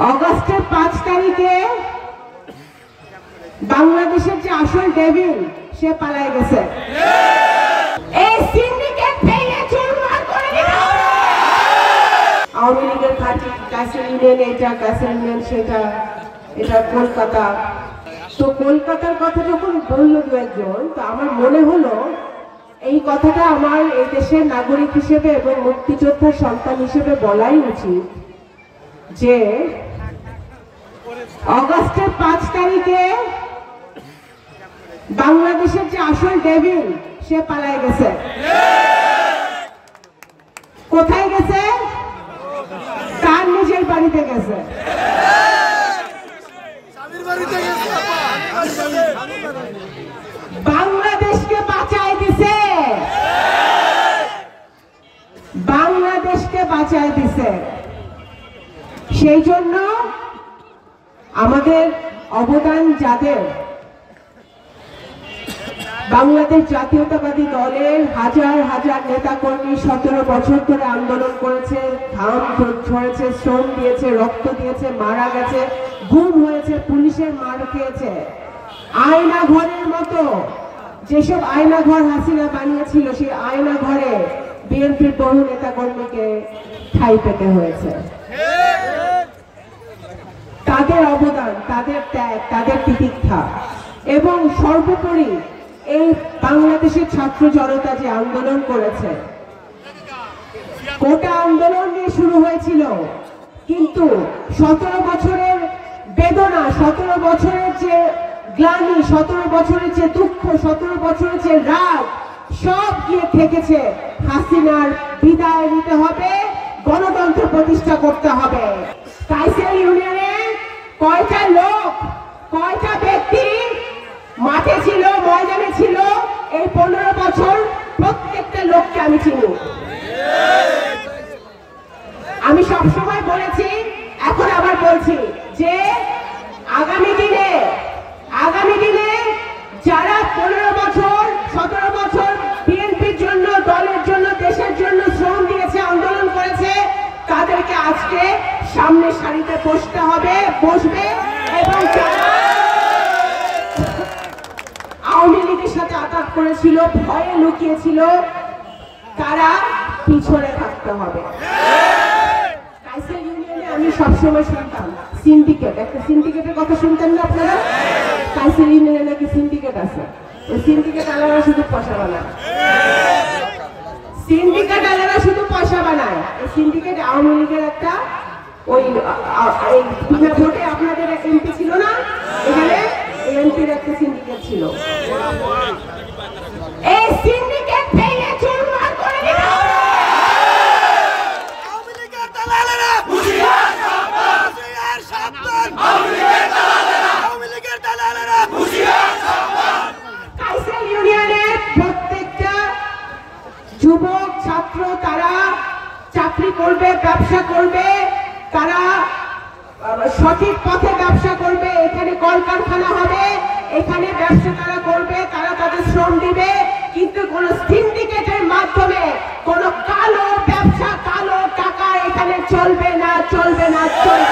অগস্টের ৫ তারিখে বাংলাদেশের যে আসল ডেভিল সে পালায় গেছে। এই সিন্ডিকেট ভেঙে চুরমার করে দিতে হবে। আওয়ামী লীগের কাছের ইউনিয়ন এটা, কাছের ইউনিয়ন সেটা, এটা কলকাতা। তো কলকাতার কথা যখন বলল দু একজন, তো আমার মনে হলো এই কথাটা আমার এই দেশের নাগরিক হিসেবে এবং মুক্তিযোদ্ধার সন্তান হিসেবে বলাই উচিত যে অগস্টের ৫ তারিখে বাংলাদেশের যে আসল ডেভিল সে পালায় গেছে। কোথায় গেছে? তার নিজের বাড়িতে গেছে। বাংলাদেশকে বাঁচায় দিছে, বাংলাদেশকে বাঁচায় দিছে। সেই জন্য আমাদের অবদান যাদের, বাংলাদেশ জাতীয়তাবাদী দলের হাজার হাজার নেতা কর্মী ১৭ বছর ধরে আন্দোলন করেছে, ঘাম ঝরেছে, শ্রম দিয়েছে, রক্ত দিয়েছে, মারা গেছে, গুম হয়েছে, পুলিশের মার খেয়েছে। আয়না ঘরের মতো যেসব আয়না ঘর হাসিনা বানিয়েছিল, সেই আয়না ঘরে বিএনপির বহু নেতা কর্মীকে ঠাঁই পেতে হয়েছে। তাদের অবদান, তাদের ত্যাগ, তাদের তিতিক্ষা এবং সর্বোপরি এই বাংলাদেশের ছাত্র জনতা যে আন্দোলন করেছে, কোটা আন্দোলন নিয়ে শুরু হয়েছিল, কিন্তু ১৭ বছরের বেদনা, ১৭ বছরের যে গ্লানি, ১৭ বছরের যে দুঃখ, ১৭ বছরের যে রাগ, সব গিয়ে ঠেকেছে হাসিনার বিদায় নিতে হবে, গণতন্ত্র প্রতিষ্ঠা করতে হবে। কাইসেল ইউনিয়নে কয়টা লোক, কয়টা ব্যক্তি মাঠে ছিল, ময়দানে ছিল, এই ১৫ বছর প্রত্যেকটা লোককে আমি চিনি। আমি সবসময় বলেছি, এখন আবার বলছি যে আগামী দিনে যারা ১৫ বছর ১৭ বছর বিএনপির জন্য, দলের জন্য, দেশের জন্য শ্রম দিয়েছে, আন্দোলন করেছে, তাদেরকে আজকে সামনে সারিতে বসবে এবং যারা আওয়ামী লীগের সাথে আঘাত করেছিল, ভয়ে লুকিয়েছিল, তারা পিছনে থাকতে হবে। কাইসেল ইউনিয়নে আমি সবসময় শুনতাম সিন্ডিকেট, একটা সিন্ডিকেটের কথা শুনতেন না আপনারা? কাইসেল ইউনিয়নে নাকি সিন্ডিকেট আছে। ওই সিন্ডিকেট আলাদা শুধু পয়সা বানায়, সিন্ডিকেট আলাদা শুধু পয়সা বানায়। এই সিন্ডিকেট আওয়ামী লীগের একটা, ওই ভোটে আপনাদের এমপি ছিল না, এখানে এমপির একটা সিন্ডিকেট ছিল। এই সিন্ডিকেট ভেঙে চুরমার করে দিতে হবে। আওয়ামী লীগের দালালেরা হুঁশিয়ার সাবধান, হুঁশিয়ার সাবধান, আওয়ামী লীগের দালালেরা, আওয়ামী লীগের দালালেরা হুঁশিয়ার সাবধান। কাইসেল ইউনিয়নের প্রত্যেকটা যুবক ছাত্র, তারা চাকরি করবে, ব্যবসা করবে, তারা সঠিক পথে ব্যবসা করবে, এখানে কলকারখানা হবে, এখানে ব্যবসা তারা করবে, তারা তাদের শ্রম দিবে, কিন্তু কোন সিন্ডিকেটের মাধ্যমে কোন কালো ব্যবসা, কালো টাকা এখানে চলবে না, চলবে না, চলবে